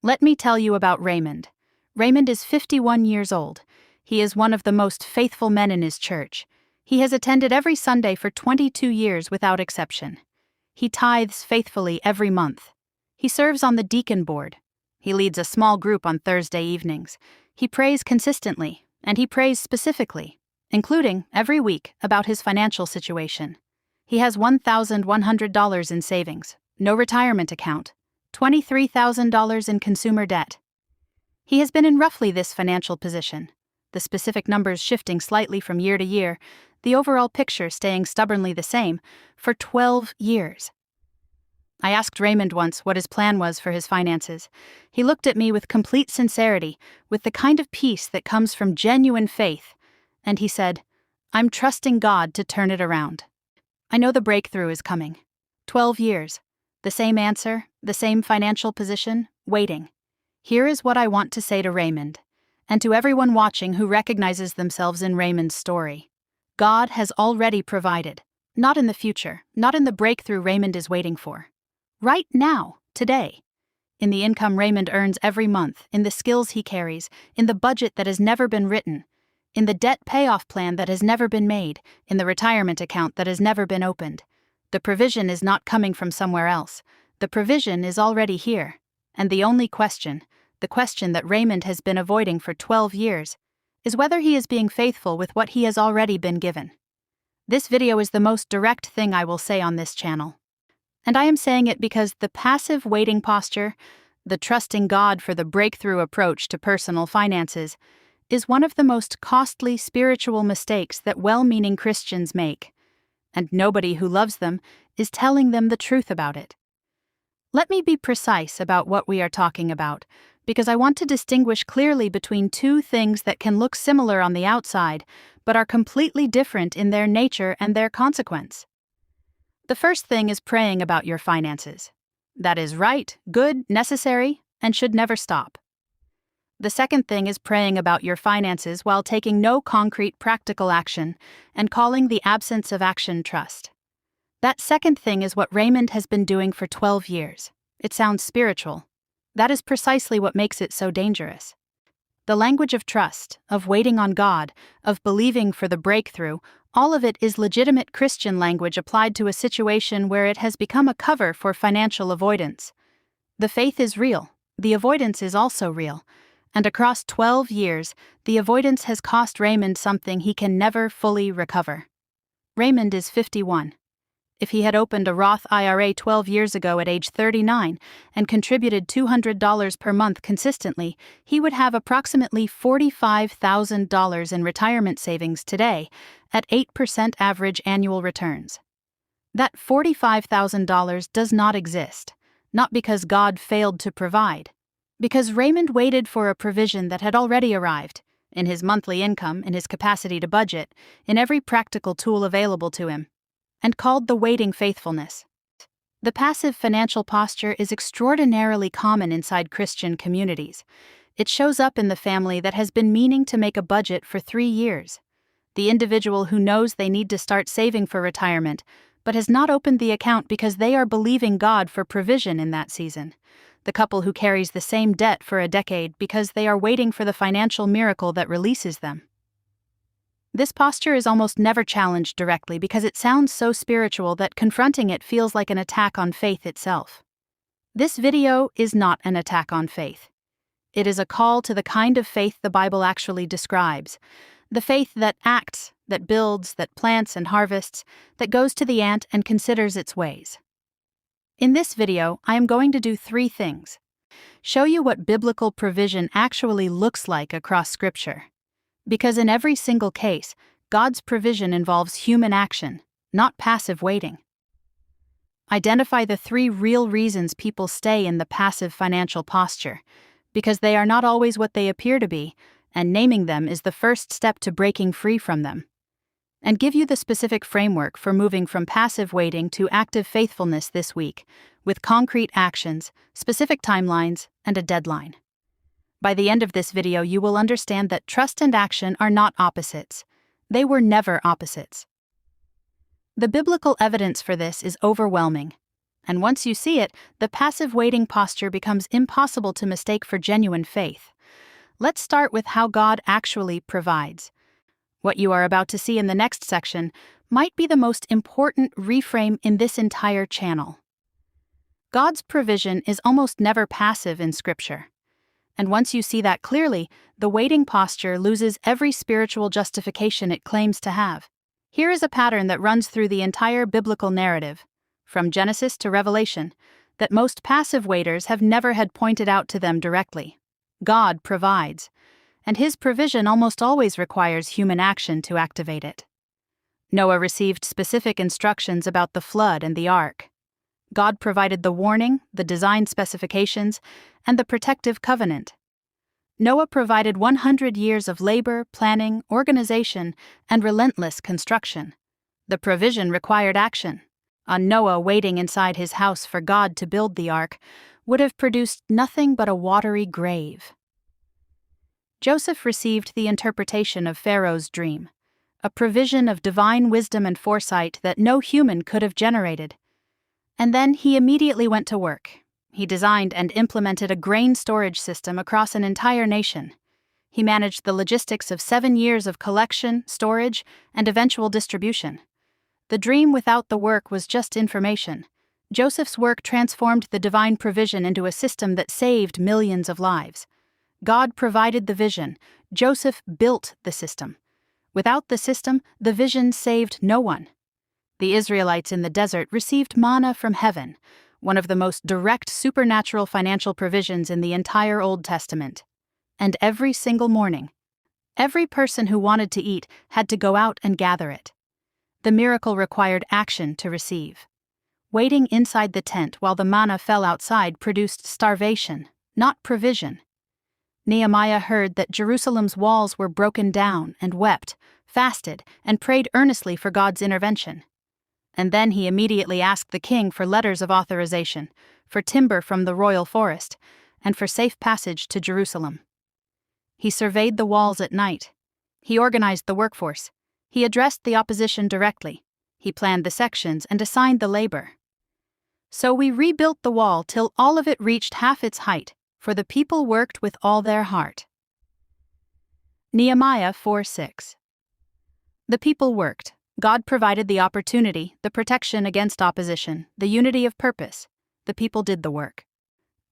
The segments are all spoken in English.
Let me tell you about Raymond. Raymond is 51 years old. He is one of the most faithful men in his church. He has attended every Sunday for 22 years without exception. He tithes faithfully every month. He serves on the deacon board. He leads a small group on Thursday evenings. He prays consistently, and he prays specifically, including every week about his financial situation. He has $1,100 in savings, no retirement account, $23,000 in consumer debt. He has been in roughly this financial position, the specific numbers shifting slightly from year to year, the overall picture staying stubbornly the same, for 12 years. I asked Raymond once what his plan was for his finances. He looked at me with complete sincerity, with the kind of peace that comes from genuine faith, and he said, "I'm trusting God to turn it around. I know the breakthrough is coming." 12 years. The same answer, the same financial position, waiting. Here is what I want to say to Raymond, and to everyone watching who recognizes themselves in Raymond's story. God has already provided, not in the future, not in the breakthrough Raymond is waiting for. Right now, today. In the income Raymond earns every month, in the skills he carries, in the budget that has never been written, in the debt payoff plan that has never been made, in the retirement account that has never been opened. The provision is not coming from somewhere else. The provision is already here. And the only question, the question that Raymond has been avoiding for 12 years, is whether he is being faithful with what he has already been given. This video is the most direct thing I will say on this channel. And I am saying it because the passive waiting posture, the trusting God for the breakthrough approach to personal finances, is one of the most costly spiritual mistakes that well-meaning Christians make. And nobody who loves them is telling them the truth about it. Let me be precise about what we are talking about, because I want to distinguish clearly between two things that can look similar on the outside, but are completely different in their nature and their consequence. The first thing is praying about your finances. That is right, good, necessary, and should never stop. The second thing is praying about your finances while taking no concrete practical action and calling the absence of action trust. That second thing is what Raymond has been doing for 12 years. It sounds spiritual. That is precisely what makes it so dangerous. The language of trust, of waiting on God, of believing for the breakthrough, all of it is legitimate Christian language applied to a situation where it has become a cover for financial avoidance. The faith is real. The avoidance is also real. And across 12 years, the avoidance has cost Raymond something he can never fully recover. Raymond is 51. If he had opened a Roth IRA 12 years ago at age 39 and contributed $200 per month consistently, he would have approximately $45,000 in retirement savings today at 8% average annual returns. That $45,000 does not exist, not because God failed to provide, because Raymond waited for a provision that had already arrived, in his monthly income, in his capacity to budget, in every practical tool available to him, and called the waiting faithfulness. The passive financial posture is extraordinarily common inside Christian communities. It shows up in the family that has been meaning to make a budget for 3 years. The individual who knows they need to start saving for retirement, but has not opened the account because they are believing God for provision in that season. The couple who carries the same debt for a decade because they are waiting for the financial miracle that releases them. This posture is almost never challenged directly because it sounds so spiritual that confronting it feels like an attack on faith itself. This video is not an attack on faith. It is a call to the kind of faith the Bible actually describes. The faith that acts, that builds, that plants and harvests, that goes to the ant and considers its ways. In this video, I am going to do 3 things. Show you what biblical provision actually looks like across Scripture. Because in every single case, God's provision involves human action, not passive waiting. Identify the 3 real reasons people stay in the passive financial posture, because they are not always what they appear to be, and naming them is the first step to breaking free from them. And give you the specific framework for moving from passive waiting to active faithfulness this week, with concrete actions, specific timelines, and a deadline. By the end of this video, you will understand that trust and action are not opposites. They were never opposites. The biblical evidence for this is overwhelming. And once you see it, the passive waiting posture becomes impossible to mistake for genuine faith. Let's start with how God actually provides. What you are about to see in the next section might be the most important reframe in this entire channel. God's provision is almost never passive in Scripture. And once you see that clearly, the waiting posture loses every spiritual justification it claims to have. Here is a pattern that runs through the entire biblical narrative, from Genesis to Revelation, that most passive waiters have never had pointed out to them directly. God provides, and His provision almost always requires human action to activate it. Noah received specific instructions about the flood and the ark. God provided the warning, the design specifications, and the protective covenant. Noah provided 100 years of labor, planning, organization, and relentless construction. The provision required action. A Noah waiting inside his house for God to build the ark would have produced nothing but a watery grave. Joseph received the interpretation of Pharaoh's dream, a provision of divine wisdom and foresight that no human could have generated. And then he immediately went to work. He designed and implemented a grain storage system across an entire nation. He managed the logistics of 7 years of collection, storage, and eventual distribution. The dream without the work was just information. Joseph's work transformed the divine provision into a system that saved millions of lives. God provided the vision. Joseph built the system. Without the system, the vision saved no one. The Israelites in the desert received manna from heaven, one of the most direct supernatural financial provisions in the entire Old Testament. And every single morning, every person who wanted to eat had to go out and gather it. The miracle required action to receive. Waiting inside the tent while the manna fell outside produced starvation, not provision. Nehemiah heard that Jerusalem's walls were broken down and wept, fasted, and prayed earnestly for God's intervention. And then he immediately asked the king for letters of authorization, for timber from the royal forest, and for safe passage to Jerusalem. He surveyed the walls at night. He organized the workforce. He addressed the opposition directly. He planned the sections and assigned the labor. So we rebuilt the wall till all of it reached half its height, for the people worked with all their heart. Nehemiah 4:6. The people worked. God provided the opportunity, the protection against opposition, the unity of purpose. The people did the work.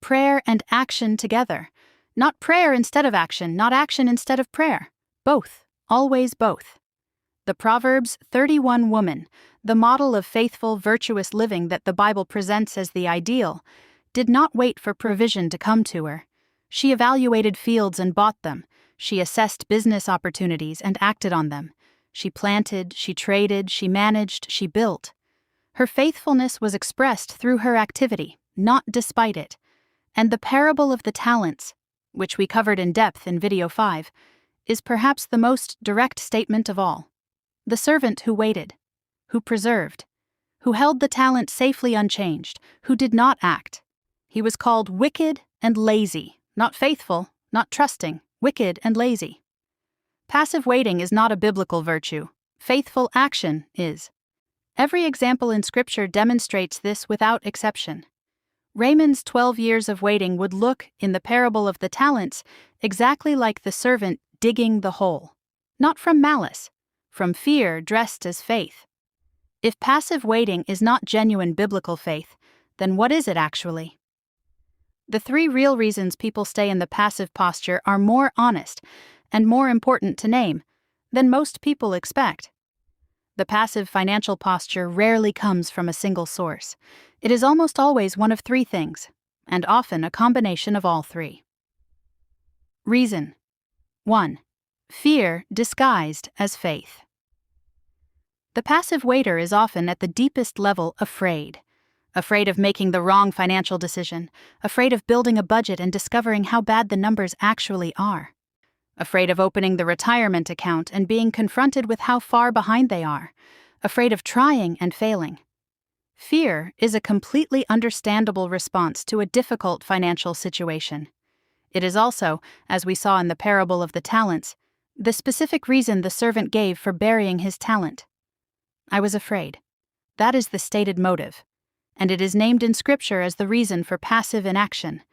Prayer and action together. Not prayer instead of action, not action instead of prayer. Both, always both. The Proverbs 31 woman, the model of faithful, virtuous living that the Bible presents as the ideal, did not wait for provision to come to her. She evaluated fields and bought them. She assessed business opportunities and acted on them. She planted, she traded, she managed, she built. Her faithfulness was expressed through her activity, not despite it. And the parable of the talents, which we covered in depth in video 5, is perhaps the most direct statement of all. The servant who waited, who preserved, who held the talent safely unchanged, who did not act. He was called wicked and lazy, not faithful, not trusting, wicked and lazy. Passive waiting is not a biblical virtue. Faithful action is. Every example in Scripture demonstrates this without exception. Raymond's 12 years of waiting would look, in the parable of the talents, exactly like the servant digging the hole. Not from malice, from fear dressed as faith. If passive waiting is not genuine biblical faith, then what is it actually? The 3 real reasons people stay in the passive posture are more honest and more important to name than most people expect. The passive financial posture rarely comes from a single source. It is almost always one of 3 things, and often a combination of all 3. Reason. 1. Fear disguised as faith. The passive waiter is often at the deepest level afraid. Afraid of making the wrong financial decision, afraid of building a budget and discovering how bad the numbers actually are. Afraid of opening the retirement account and being confronted with how far behind they are. Afraid of trying and failing. Fear is a completely understandable response to a difficult financial situation. It is also, as we saw in the parable of the talents, the specific reason the servant gave for burying his talent. I was afraid. That is the stated motive. and it is named in Scripture as the reason for passive inaction,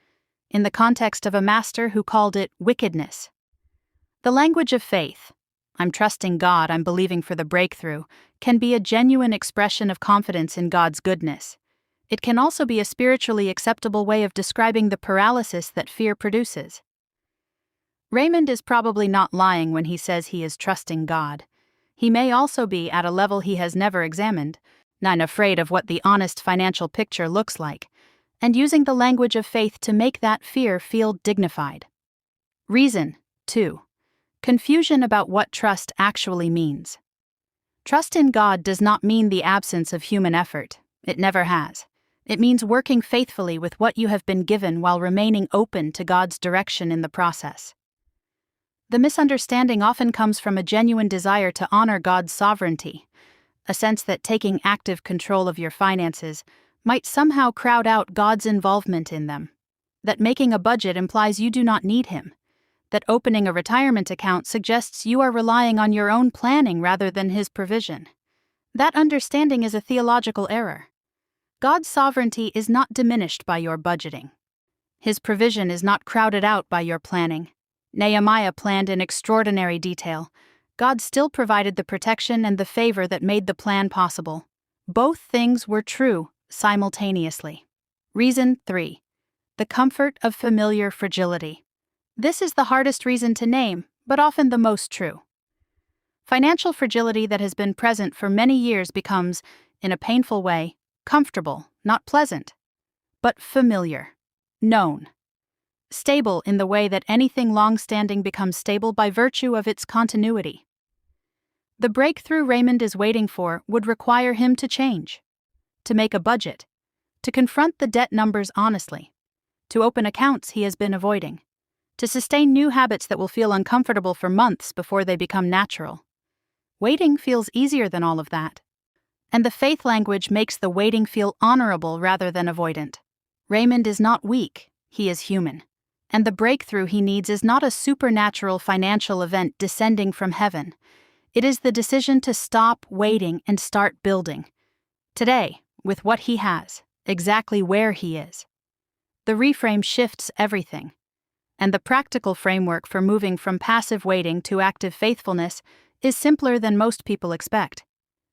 in the context of a master who called it wickedness. The language of faith, I'm trusting God, I'm believing for the breakthrough, can be a genuine expression of confidence in God's goodness. It can also be a spiritually acceptable way of describing the paralysis that fear produces. Raymond is probably not lying when he says he is trusting God. He may also be at a level he has never examined, not afraid of what the honest financial picture looks like, and using the language of faith to make that fear feel dignified. Reason 2. Confusion about what trust actually means. Trust in God does not mean the absence of human effort. It never has. It means working faithfully with what you have been given while remaining open to God's direction in the process. The misunderstanding often comes from a genuine desire to honor God's sovereignty, a sense that taking active control of your finances might somehow crowd out God's involvement in them, that making a budget implies you do not need Him, that opening a retirement account suggests you are relying on your own planning rather than His provision. That understanding is a theological error. God's sovereignty is not diminished by your budgeting. His provision is not crowded out by your planning. Nehemiah planned in extraordinary detail. God still provided the protection and the favor that made the plan possible. Both things were true simultaneously. Reason 3. The comfort of familiar fragility. This is the hardest reason to name, but often the most true. Financial fragility that has been present for many years becomes, in a painful way, comfortable, not pleasant, but familiar, known. Stable in the way that anything long-standing becomes stable by virtue of its continuity. The breakthrough Raymond is waiting for would require him to change, to make a budget, to confront the debt numbers honestly, to open accounts he has been avoiding, to sustain new habits that will feel uncomfortable for months before they become natural. Waiting feels easier than all of that. And the faith language makes the waiting feel honorable rather than avoidant. Raymond is not weak, he is human. And the breakthrough he needs is not a supernatural financial event descending from heaven. It is the decision to stop waiting and start building. Today, with what he has, exactly where he is. The reframe shifts everything. And the practical framework for moving from passive waiting to active faithfulness is simpler than most people expect.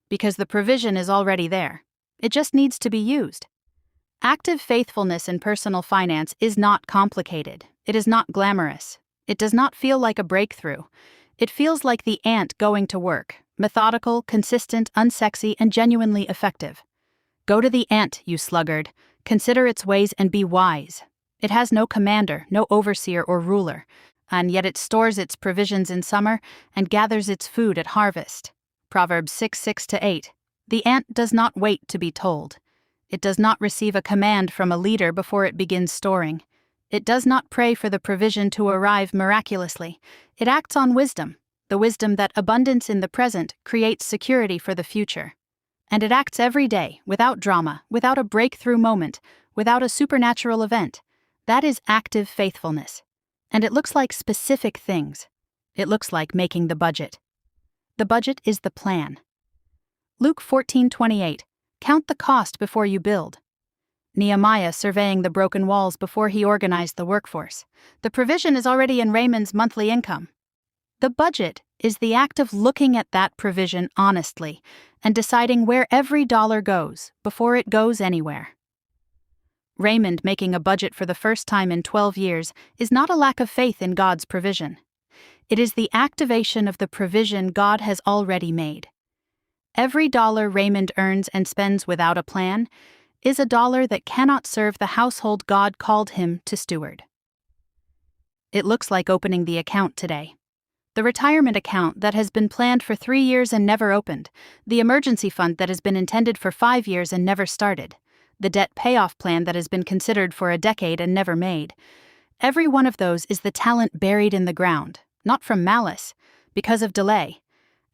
Because the provision is already there. It just needs to be used. Active faithfulness in personal finance is not complicated. It is not glamorous. It does not feel like a breakthrough. It feels like the ant going to work, methodical, consistent, unsexy, and genuinely effective. Go to the ant, you sluggard. Consider its ways and be wise. It has no commander, no overseer or ruler, and yet it stores its provisions in summer and gathers its food at harvest. Proverbs 6:6-8. The ant does not wait to be told. It does not receive a command from a leader before it begins storing. It does not pray for the provision to arrive miraculously. It acts on wisdom, the wisdom that abundance in the present creates security for the future. And it acts every day, without drama, without a breakthrough moment, without a supernatural event. That is active faithfulness. And it looks like specific things. It looks like making the budget. The budget is the plan. Luke 14:28. Count the cost before you build. Nehemiah surveying the broken walls before he organized the workforce. The provision is already in Raymond's monthly income. The budget is the act of looking at that provision honestly and deciding where every dollar goes before it goes anywhere. Raymond making a budget for the first time in 12 years is not a lack of faith in God's provision. It is the activation of the provision God has already made. Every dollar Raymond earns and spends without a plan is a dollar that cannot serve the household God called him to steward. It looks like opening the account today. The retirement account that has been planned for 3 years and never opened, the emergency fund that has been intended for 5 years and never started, the debt payoff plan that has been considered for a decade and never made. Every one of those is the talent buried in the ground, not from malice, because of delay.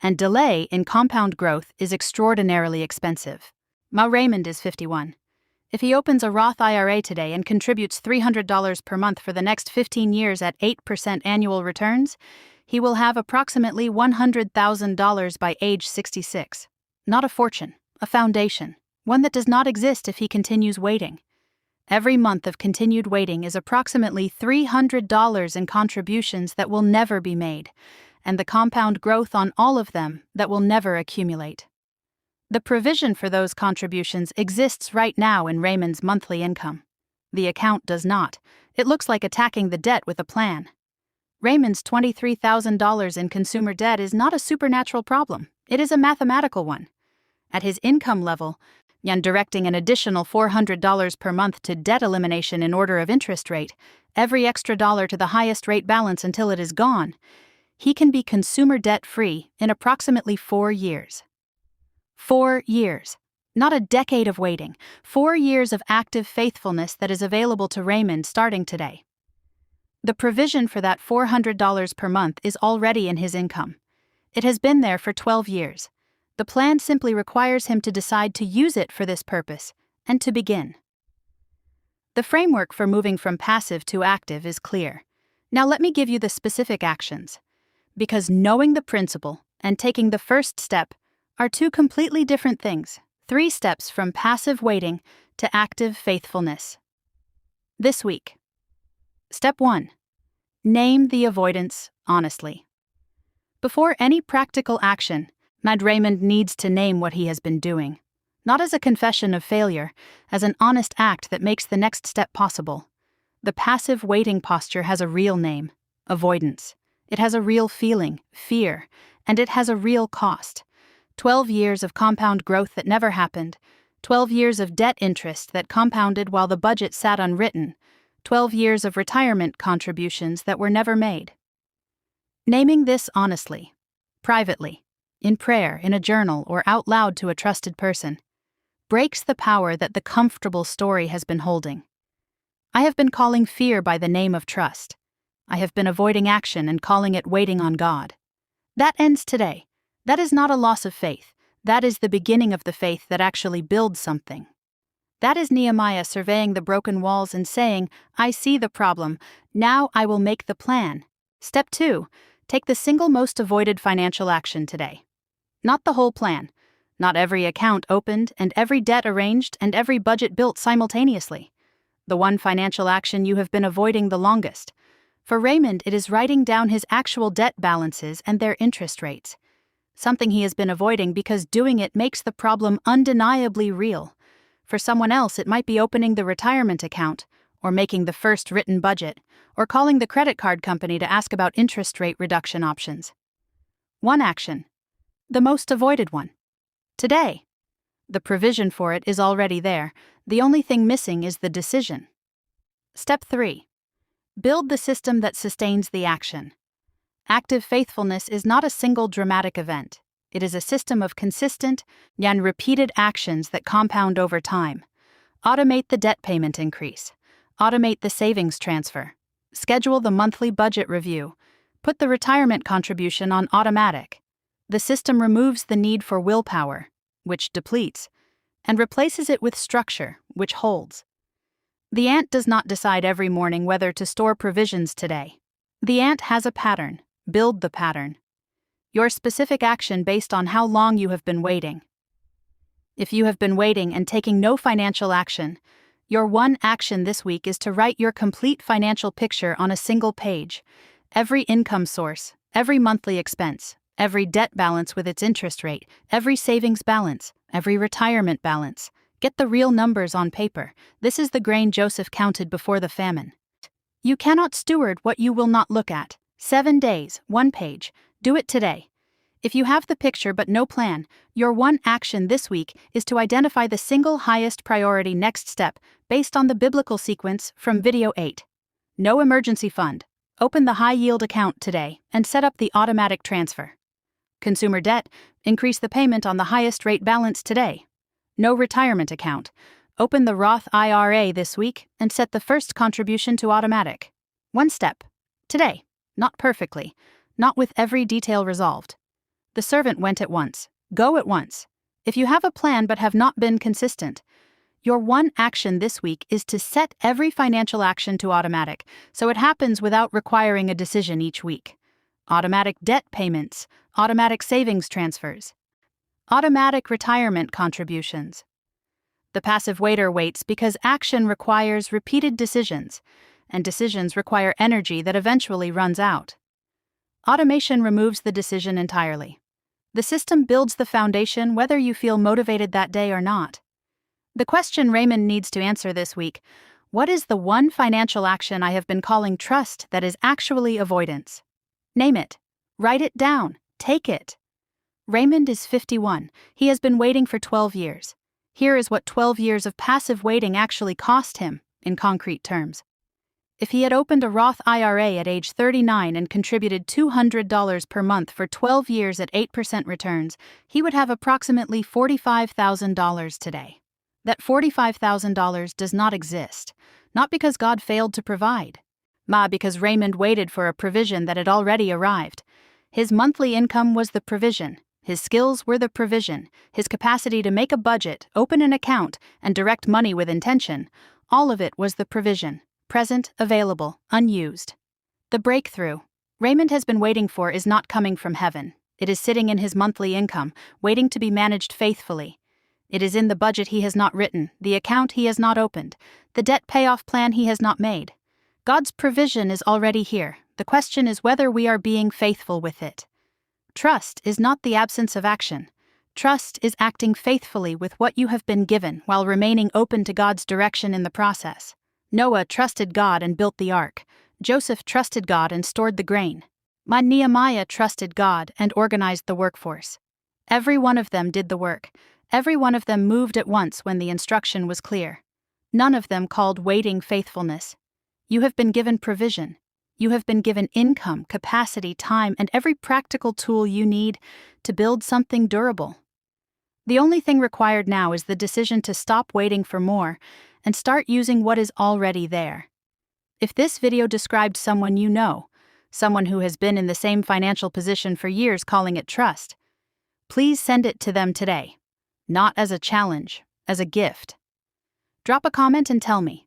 And delay in compound growth is extraordinarily expensive. Raymond is 51. If he opens a Roth IRA today and contributes $300 per month for the next 15 years at 8% annual returns, he will have approximately $100,000 by age 66. Not a fortune, a foundation, one that does not exist if he continues waiting. Every month of continued waiting is approximately $300 in contributions that will never be made, and the compound growth on all of them that will never accumulate. The provision for those contributions exists right now in Raymond's monthly income. The account does not. It looks like attacking the debt with a plan. Raymond's $23,000 in consumer debt is not a supernatural problem. It is a mathematical one. At his income level, and directing an additional $400 per month to debt elimination in order of interest rate, every extra dollar to the highest rate balance until it is gone, he can be consumer debt-free in approximately 4 years. 4 years. Not a decade of waiting. 4 years of active faithfulness that is available to Raymond starting today. The provision for that $400 per month is already in his income. It has been there for 12 years. The plan simply requires him to decide to use it for this purpose and to begin. The framework for moving from passive to active is clear. Now let me give you the specific actions. Because knowing the principle and taking the first step are two completely different things. 3 steps from passive waiting to active faithfulness. This week. Step 1. Name the avoidance honestly. Before any practical action, Raymond needs to name what he has been doing. Not as a confession of failure, as an honest act that makes the next step possible. The passive waiting posture has a real name, avoidance. It has a real feeling, fear, and it has a real cost. 12 years of compound growth that never happened, 12 years of debt interest that compounded while the budget sat unwritten, 12 years of retirement contributions that were never made. Naming this honestly, privately, in prayer, in a journal, or out loud to a trusted person, breaks the power that the comfortable story has been holding. I have been calling fear by the name of trust. I have been avoiding action and calling it waiting on God. That ends today. That is not a loss of faith. That is the beginning of the faith that actually builds something. That is Nehemiah surveying the broken walls and saying, I see the problem. Now I will make the plan. Step 2. Take the single most avoided financial action today. Not the whole plan. Not every account opened and every debt arranged and every budget built simultaneously. The one financial action you have been avoiding the longest. For Raymond, it is writing down his actual debt balances and their interest rates. Something he has been avoiding because doing it makes the problem undeniably real. For someone else, it might be opening the retirement account, or making the first written budget, or calling the credit card company to ask about interest rate reduction options. One action. The most avoided one. Today. The provision for it is already there. The only thing missing is the decision. Step 3. Build the system that sustains the action. Active faithfulness is not a single dramatic event. It is a system of consistent and repeated actions that compound over time. Automate the debt payment increase. Automate the savings transfer. Schedule the monthly budget review. Put the retirement contribution on automatic. The system removes the need for willpower, which depletes, and replaces it with structure, which holds. The ant does not decide every morning whether to store provisions today. The ant has a pattern. Build the pattern. Your specific action based on how long you have been waiting. If you have been waiting and taking no financial action, your one action this week is to write your complete financial picture on a single page. Every income source, every monthly expense, every debt balance with its interest rate, every savings balance, every retirement balance. Get the real numbers on paper. This is the grain Joseph counted before the famine. You cannot steward what you will not look at. 7 days, 1 page. Do it today. If you have the picture but no plan, your one action this week is to identify the single highest priority next step based on the biblical sequence from Video 8. No emergency fund. Open the high-yield account today and set up the automatic transfer. Consumer debt. Increase the payment on the highest rate balance today. No retirement account. Open the Roth IRA this week and set the first contribution to automatic. 1 step. Today. Not perfectly. Not with every detail resolved. The servant went at once. Go at once. If you have a plan but have not been consistent, your one action this week is to set every financial action to automatic so it happens without requiring a decision each week. Automatic debt payments, automatic savings transfers, automatic retirement contributions. The passive waiter waits because action requires repeated decisions, and decisions require energy that eventually runs out. Automation removes the decision entirely. The system builds the foundation whether you feel motivated that day or not. The question Raymond needs to answer this week: what is the one financial action I have been calling trust that is actually avoidance? Name it. Write it down. Take it. Raymond is 51. He has been waiting for 12 years. Here is what 12 years of passive waiting actually cost him, in concrete terms. If he had opened a Roth IRA at age 39 and contributed $200 per month for 12 years at 8% returns, he would have approximately $45,000 today. That $45,000 does not exist, not because God failed to provide, but because Raymond waited for a provision that had already arrived. His monthly income was the provision. His skills were the provision. His capacity to make a budget, open an account, and direct money with intention, all of it was the provision. Present, available, unused. The breakthrough Raymond has been waiting for is not coming from heaven. It is sitting in his monthly income, waiting to be managed faithfully. It is in the budget he has not written, the account he has not opened, the debt payoff plan he has not made. God's provision is already here. The question is whether we are being faithful with it. Trust is not the absence of action. Trust is acting faithfully with what you have been given while remaining open to God's direction in the process. Noah trusted God and built the ark. Joseph trusted God and stored the grain. Nehemiah trusted God and organized the workforce. Every one of them did the work. Every one of them moved at once when the instruction was clear. None of them called waiting faithfulness. You have been given provision. You have been given income, capacity, time, and every practical tool you need to build something durable. The only thing required now is the decision to stop waiting for more and start using what is already there. If this video described someone you know, someone who has been in the same financial position for years calling it trust, please send it to them today. Not as a challenge, as a gift. Drop a comment and tell me,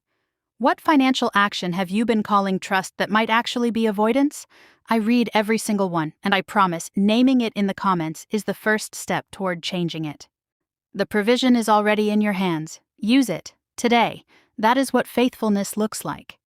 what financial action have you been calling trust that might actually be avoidance? I read every single one, and I promise naming it in the comments is the first step toward changing it. The provision is already in your hands. Use it. Today, that is what faithfulness looks like.